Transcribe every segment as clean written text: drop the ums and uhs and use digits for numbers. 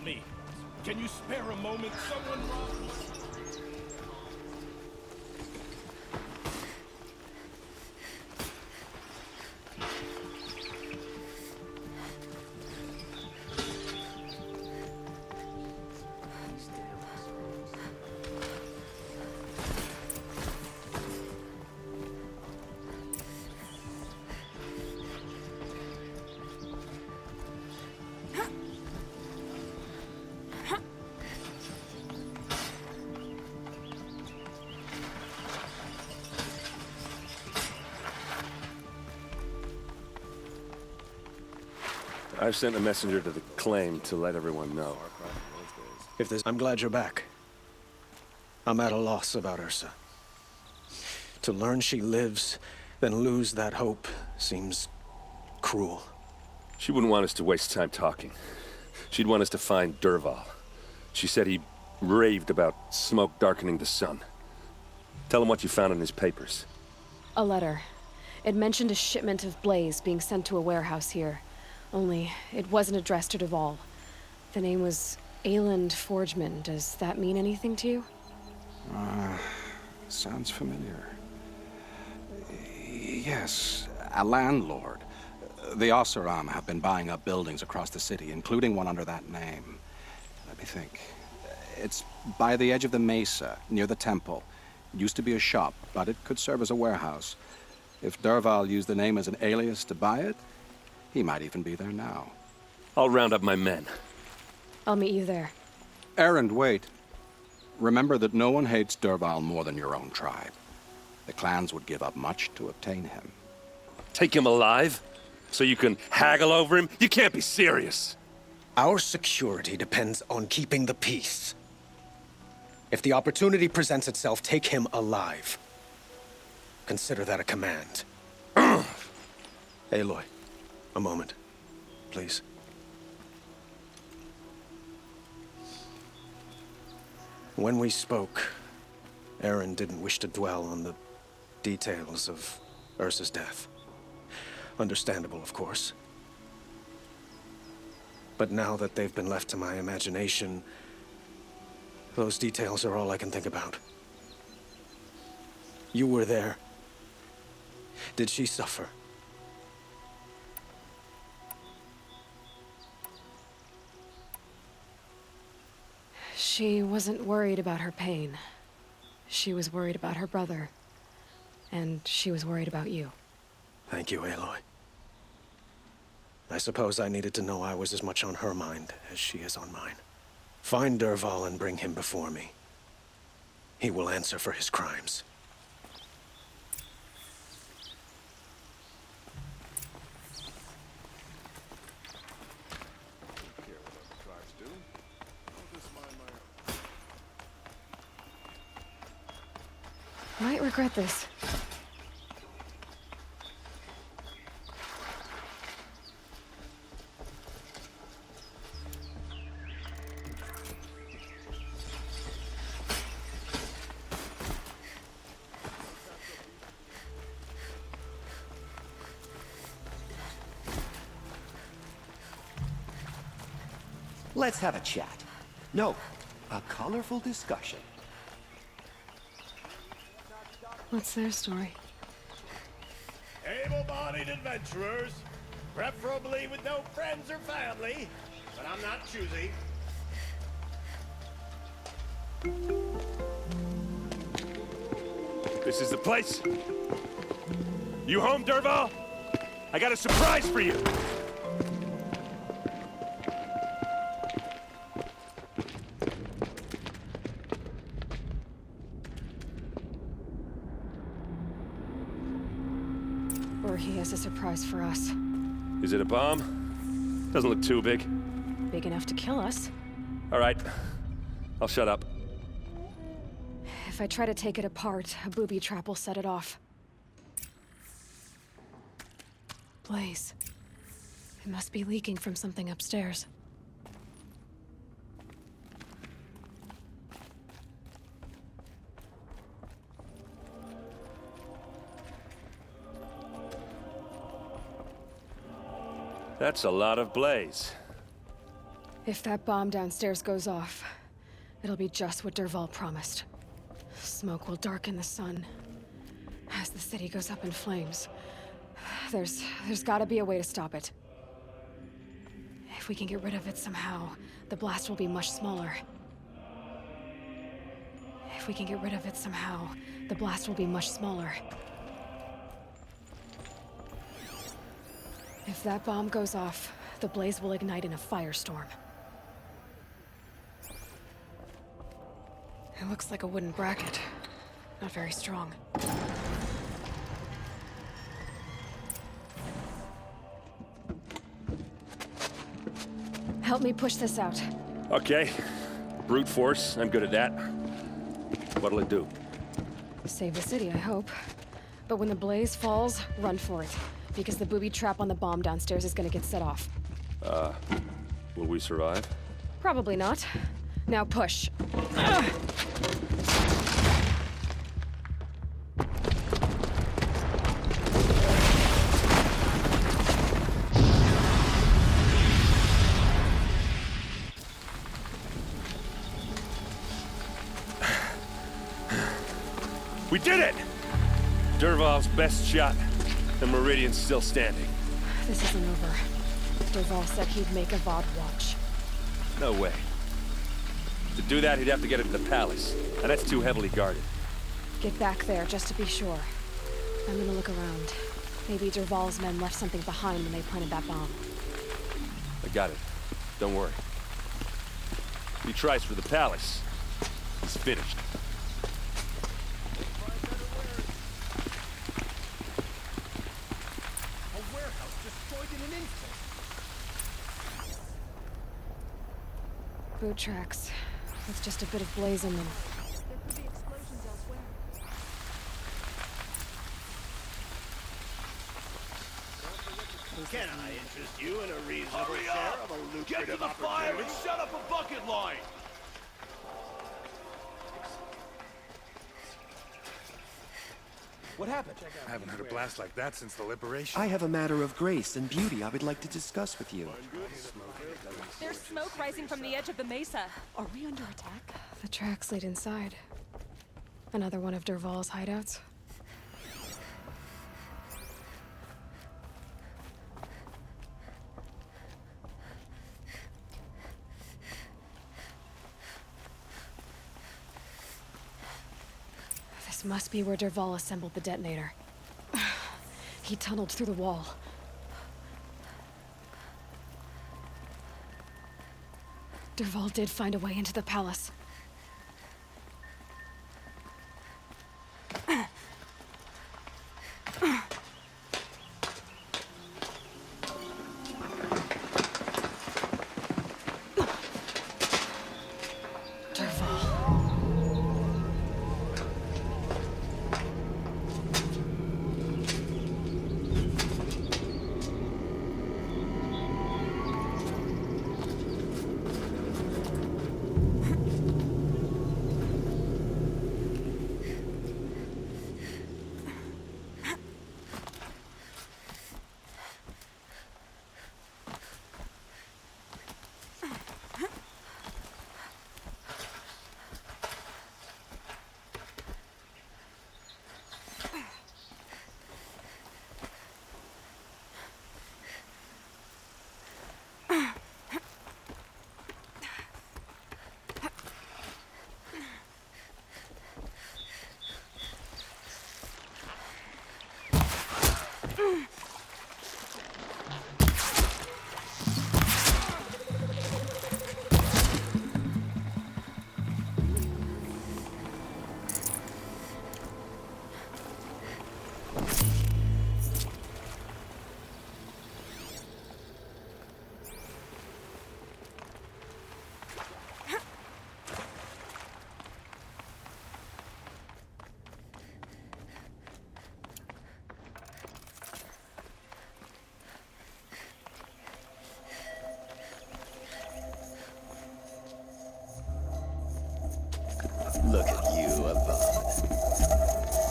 me. Can you spare a moment? Someone robbed me. I've sent a messenger to the claim to let everyone know. I'm glad you're back. I'm at a loss about Ursa. To learn she lives, then lose that hope, seems cruel. She wouldn't want us to waste time talking. She'd want us to find Dervahl. She said he raved about smoke darkening the sun. Tell him what you found in his papers. A letter. It mentioned a shipment of blaze being sent to a warehouse here. Only, it wasn't addressed to Dervahl. The name was Ayland Forgeman. Does that mean anything to you? Sounds familiar. Yes, a landlord. The Oseram have been buying up buildings across the city, including one under that name. Let me think. It's by the edge of the mesa, near the temple. It used to be a shop, but it could serve as a warehouse. If Dervahl used the name as an alias to buy it, he might even be there now. I'll round up my men. I'll meet you there. Erend, wait. Remember that no one hates Dervahl more than your own tribe. The clans would give up much to obtain him. Take him alive? So you can haggle over him? You can't be serious. Our security depends on keeping the peace. If the opportunity presents itself, take him alive. Consider that a command. Aloy, a moment, please. When we spoke, Aaron didn't wish to dwell on the details of Ursa's death. Understandable, of course. But now that they've been left to my imagination, those details are all I can think about. You were there. Did she suffer? She wasn't worried about her pain. She was worried about her brother. And she was worried about you. Thank you, Aloy. I suppose I needed to know I was as much on her mind as she is on mine. Find Dervahl and bring him before me. He will answer for his crimes. Might regret this. Let's have a chat. No, a colorful discussion. What's their story? Able-bodied adventurers, preferably with no friends or family, but I'm not choosy. This is the place. You home, Dervahl? I got a surprise for you. Or he has a surprise for us. Is it a bomb? Doesn't look too big. Big enough to kill us. All right. I'll shut up. If I try to take it apart, a booby trap will set it off. Blaze. It must be leaking from something upstairs. That's a lot of blaze. If that bomb downstairs goes off, it'll be just what Dervahl promised. Smoke will darken the sun as the city goes up in flames. There's gotta be a way to stop it. If we can get rid of it somehow, the blast will be much smaller. If we can get rid of it somehow, the blast will be much smaller. If that bomb goes off, the blaze will ignite in a firestorm. It looks like a wooden bracket. Not very strong. Help me push this out. Okay. Brute force, I'm good at that. What'll it do? Save the city, I hope. But when the blaze falls, run for it. Because the booby trap on the bomb downstairs is gonna get set off. Will we survive? Probably not. Now push. We did it! Dervahl's best shot. The Meridian's still standing. This isn't over. Dervahl said he'd make a VOD watch. No way. To do that, he'd have to get into the palace, and that's too heavily guarded. Get back there, just to be sure. I'm gonna look around. Maybe Dervahl's men left something behind when they planted that bomb. I got it. Don't worry. If he tries for the palace, he's finished. A warehouse destroyed in an instant. Boot tracks. With just a bit of blaze in them. There could be explosions elsewhere. Can I interest you in a reasonable share of a lucrative opportunity? Set up a bucket line! What happened? I haven't heard a blast like that since the liberation. I have a matter of grace and beauty I would like to discuss with you. There's smoke rising from the edge of the mesa. Are we under attack? The tracks lead inside. Another one of Dervahl's hideouts. This must be where Dervahl assembled the detonator. He tunneled through the wall. Dervahl did find a way into the palace. Look at you, Avad.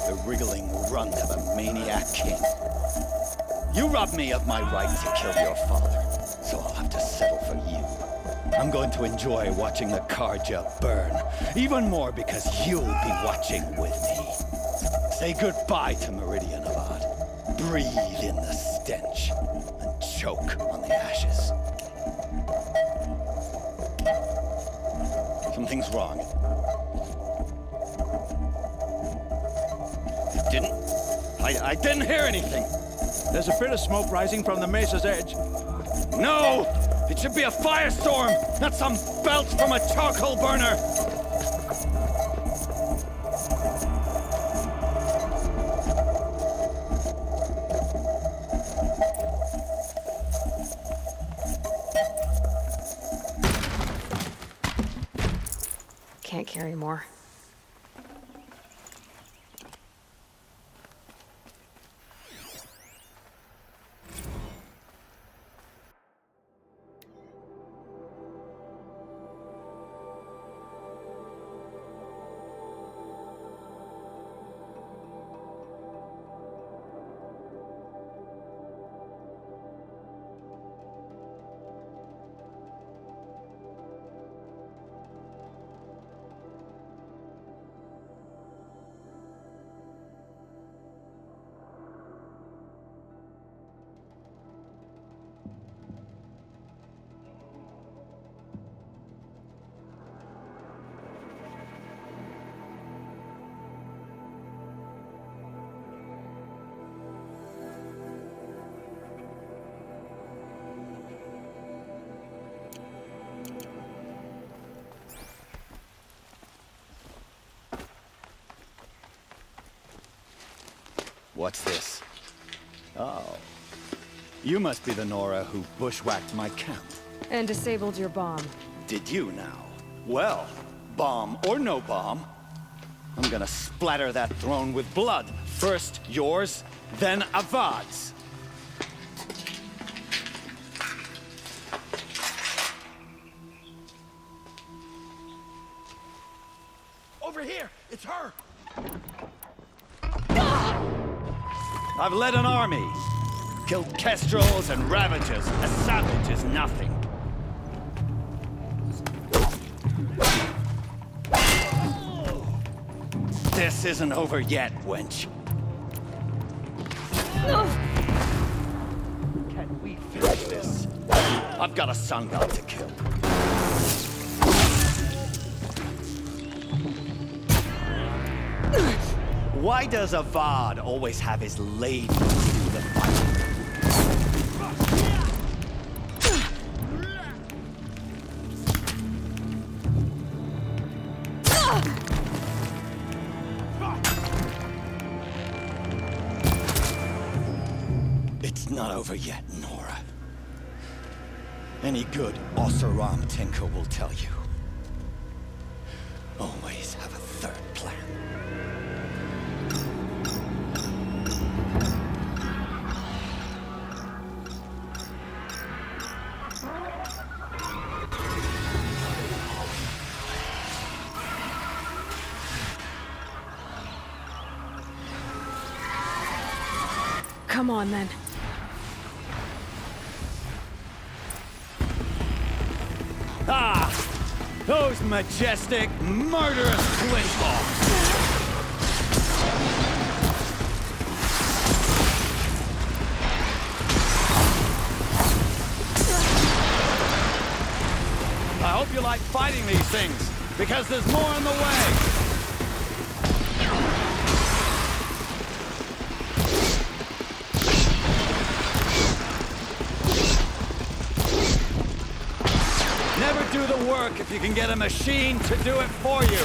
The wriggling runt of a maniac king. You robbed me of my right to kill your father, so I'll have to settle for you. I'm going to enjoy watching the Karja burn. Even more because you'll be watching with me. Say goodbye to Meridian Avad. Breathe in the stench and choke on the ashes. Something's wrong. I didn't hear anything. There's a bit of smoke rising from the mesa's edge. No! It should be a firestorm, not some belch from a charcoal burner! Can't carry more. What's this? Oh. You must be the Nora who bushwhacked my camp. And disabled your bomb. Did you now? Well, bomb or no bomb, I'm gonna splatter that throne with blood. First yours, then Avad's. Over here! It's her! I've led an army. Killed kestrels and ravagers. A savage is nothing. This isn't over yet, wench. Can we finish this? I've got a sun god to kill. Why does Avad always have his lady do the fighting? It's not over yet, Nora. Any good Oseram tinker will tell you. Always have a third plan. Come on, then. Ah! Those majestic, murderous flintballs! I hope you like fighting these things, because there's more on the way! Never do the work if you can get a machine to do it for you.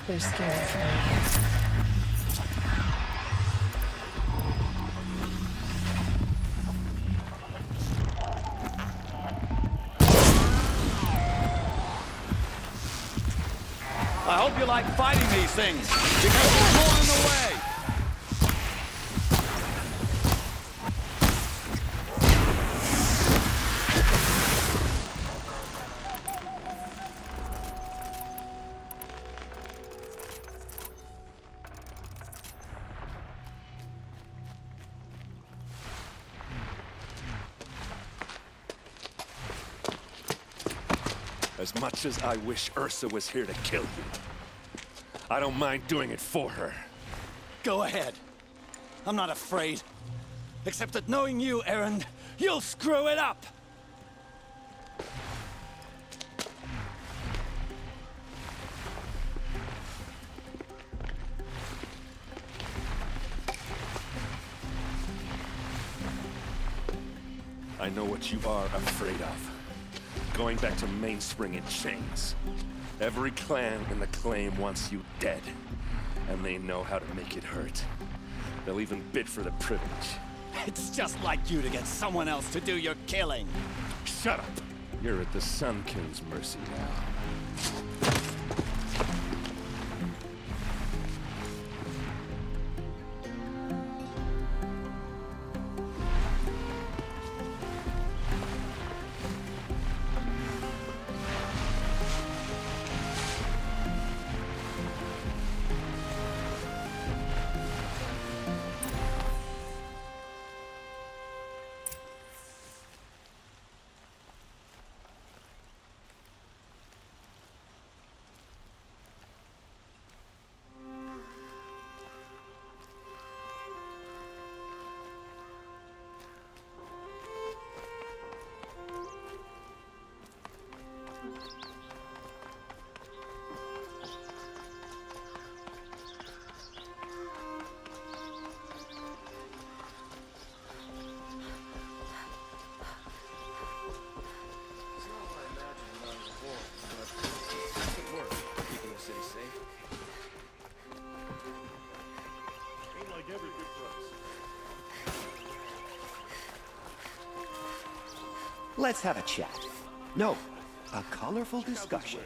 They're scared of me. I hope you like fighting these things, because there's more in the way! As much as I wish Ursa was here to kill you, I don't mind doing it for her. Go ahead. I'm not afraid. Except that knowing you, Erend, you'll screw it up! I know what you are afraid of. Going back to Mainspring in chains. Every clan in the claim wants you dead. And they know how to make it hurt. They'll even bid for the privilege. It's just like you to get someone else to do your killing. Shut up! You're at the Sun King's mercy now. Let's have a chat. No, a colorful discussion.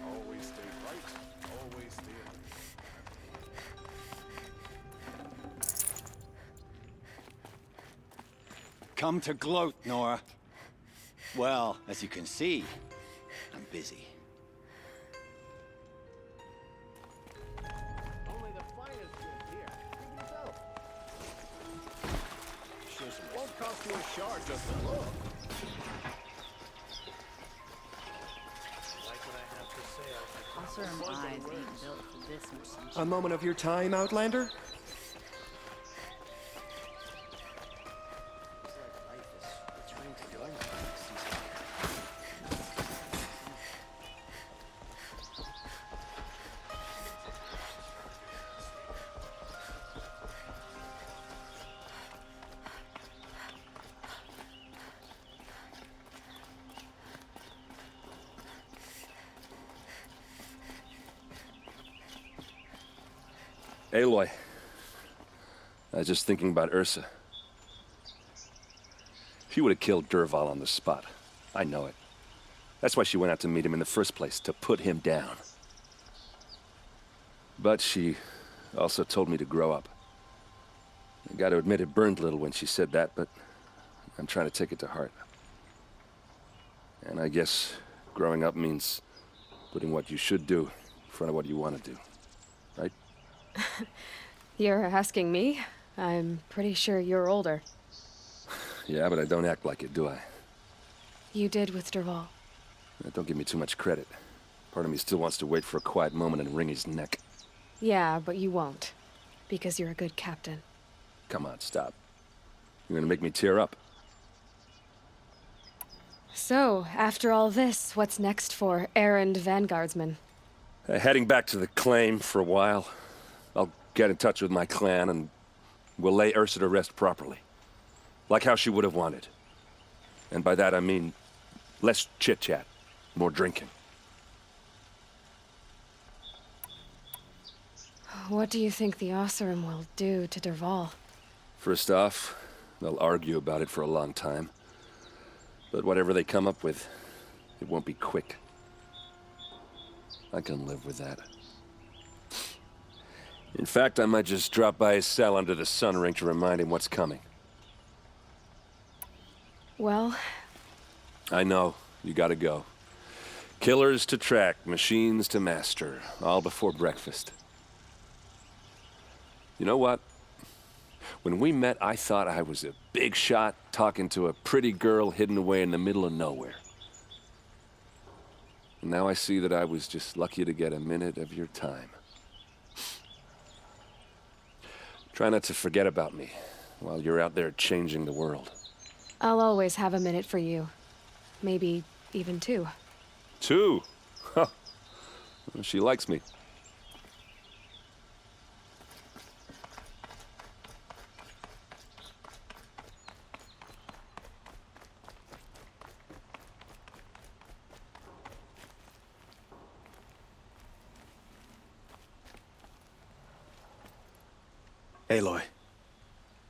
Always stay right. Always stay Come to gloat, Nora. Well, as you can see, I'm busy. Only the finest goods here. Think yourself. Won't cost you a shard just to look. Like what I have to say. Also, her eyes being built for this much sunshine. A moment of your time, Outlander? Aloy. I was just thinking about Ursa. She would have killed Dervahl on the spot. I know it. That's why she went out to meet him in the first place, to put him down. But she also told me to grow up. I gotta admit it burned a little when she said that, but I'm trying to take it to heart. And I guess growing up means putting what you should do in front of what you want to do. Right? You're asking me? I'm pretty sure you're older. Yeah, but I don't act like it, do I? You did with Dervahl. Don't give me too much credit. Part of me still wants to wait for a quiet moment and wring his neck. Yeah, but you won't. Because you're a good captain. Come on, stop. You're gonna make me tear up. So, after all this, what's next for Erend Vanguardsman? Heading back to the claim for a while. I'll get in touch with my clan and we'll lay Ursa to rest properly. Like how she would have wanted. And by that I mean less chit-chat, more drinking. What do you think the Oseram will do to Dervahl? First off, they'll argue about it for a long time. But whatever they come up with, it won't be quick. I can live with that. In fact, I might just drop by his cell under the sun ring to remind him what's coming. Well... I know. You gotta go. Killers to track, machines to master, all before breakfast. You know what? When we met, I thought I was a big shot talking to a pretty girl hidden away in the middle of nowhere. And now I see that I was just lucky to get a minute of your time. Try not to forget about me while you're out there changing the world. I'll always have a minute for you. Maybe even two. Two? Huh. Well, she likes me. Aloy,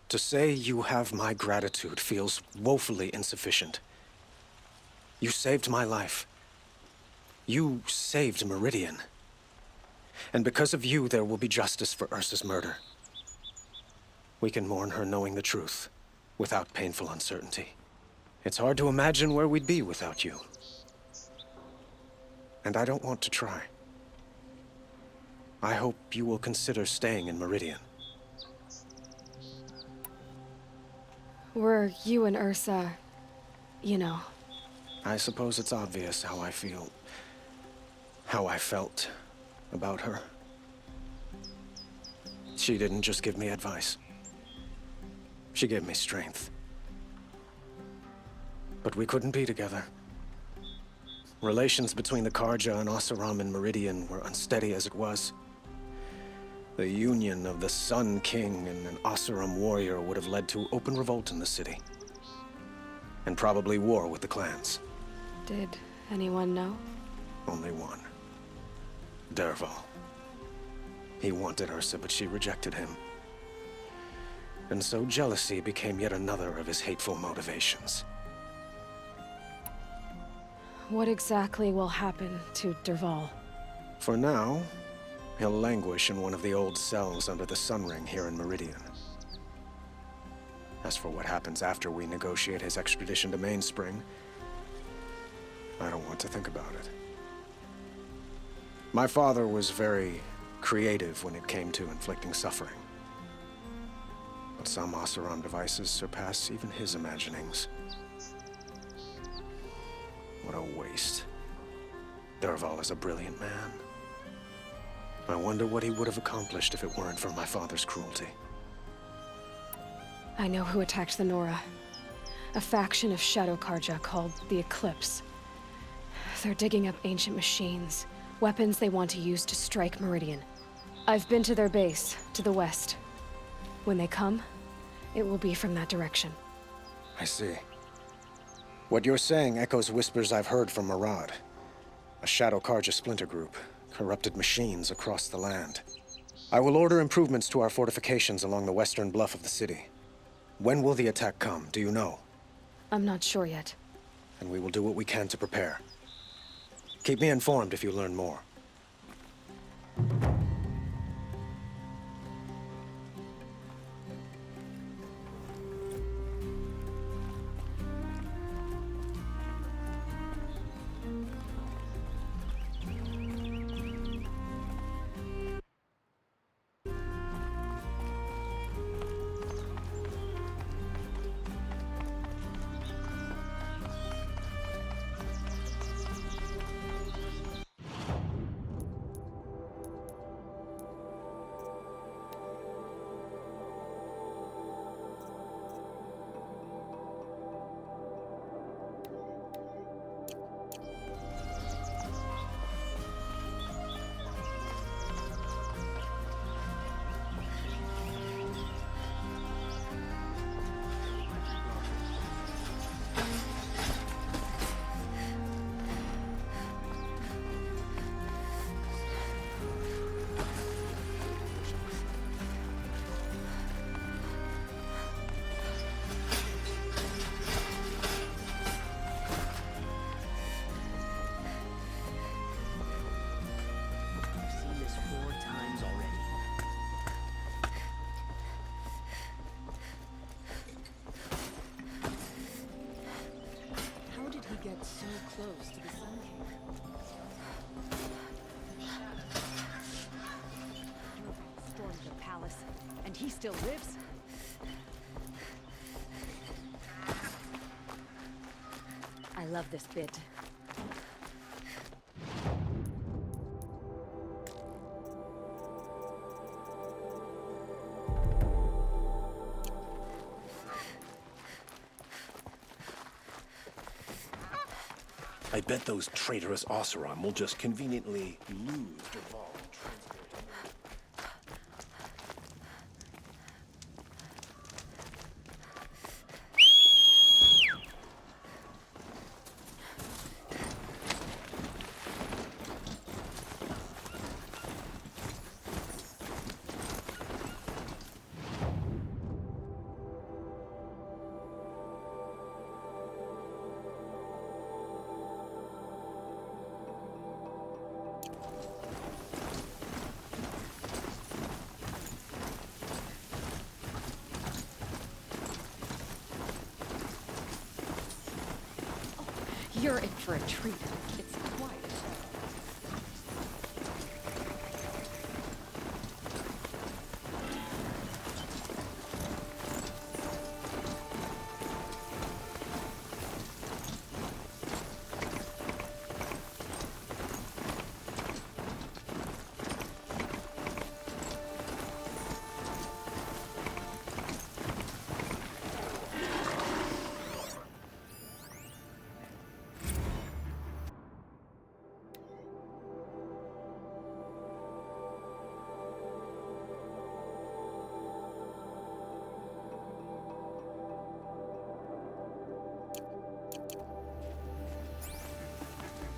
to say you have my gratitude feels woefully insufficient. You saved my life. You saved Meridian. And because of you, there will be justice for Ursa's murder. We can mourn her knowing the truth, without painful uncertainty. It's hard to imagine where we'd be without you. And I don't want to try. I hope you will consider staying in Meridian. Were you and Ursa, you know... I suppose it's obvious how I feel... how I felt about her. She didn't just give me advice. She gave me strength. But we couldn't be together. Relations between the Karja and Oseram and Meridian were unsteady as it was. The union of the Sun King and an Oseram warrior would have led to open revolt in the city. And probably war with the clans. Did anyone know? Only one. Dervahl. He wanted Ursa, but she rejected him. And so jealousy became yet another of his hateful motivations. What exactly will happen to Dervahl? For now, he'll languish in one of the old cells under the Sun Ring here in Meridian. As for what happens after we negotiate his extradition to Mainspring, I don't want to think about it. My father was very creative when it came to inflicting suffering. But some Oseram devices surpass even his imaginings. What a waste. Dervahl is a brilliant man. I wonder what he would have accomplished if it weren't for my father's cruelty. I know who attacked the Nora. A faction of Shadow Karja called the Eclipse. They're digging up ancient machines, weapons they want to use to strike Meridian. I've been to their base, to the west. When they come, it will be from that direction. I see. What you're saying echoes whispers I've heard from Murad. A Shadow Karja splinter group, corrupted machines across the land. I will order improvements to our fortifications along the western bluff of the city. When will the attack come, do you know? I'm not sure yet. And we will do what we can to prepare. Keep me informed if you learn more. palace, and he still lives. I love this bit. I bet those traitorous Oseram will just conveniently lose Dervahl and transport him. You're in for a treat. It's quiet.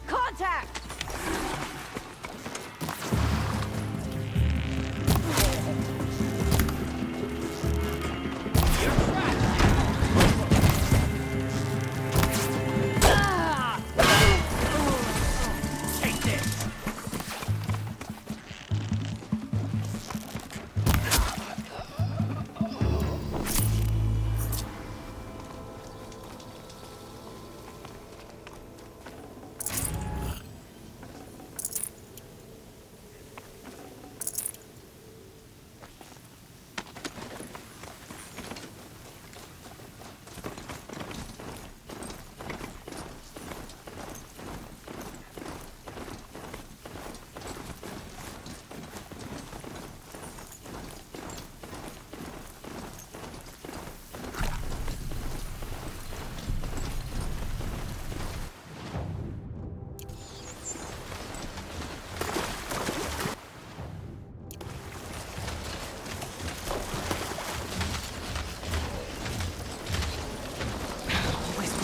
Contact!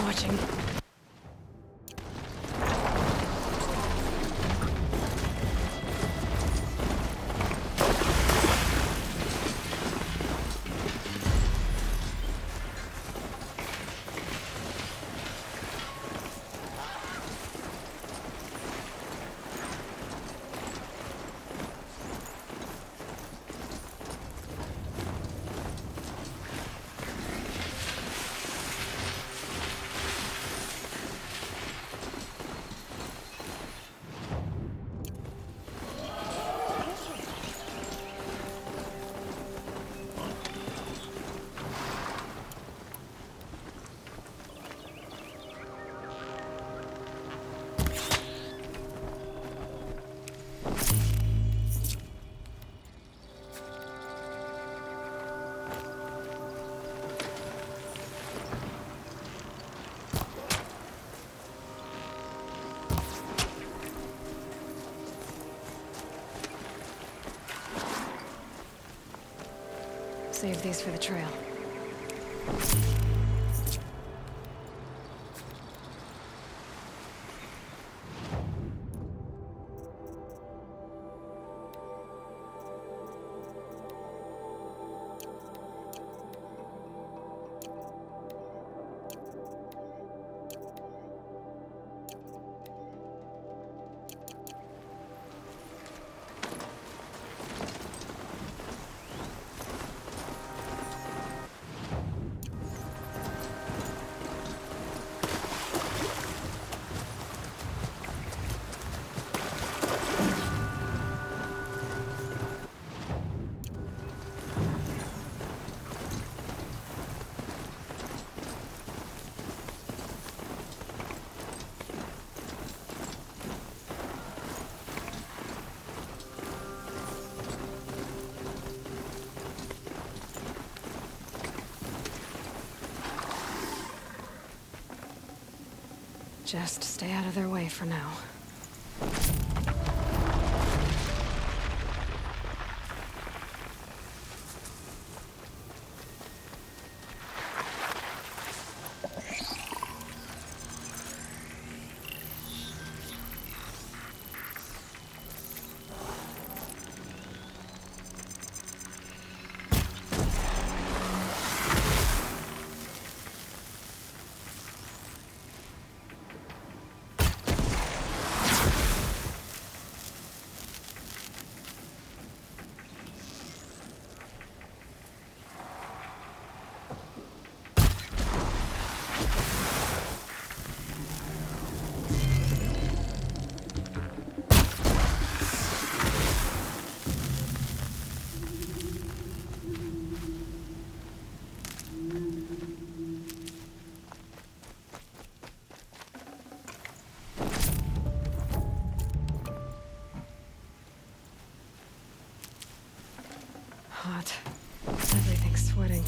Watching. Save these for the trail. Just stay out of their way for now. Hot. Everything's sweating.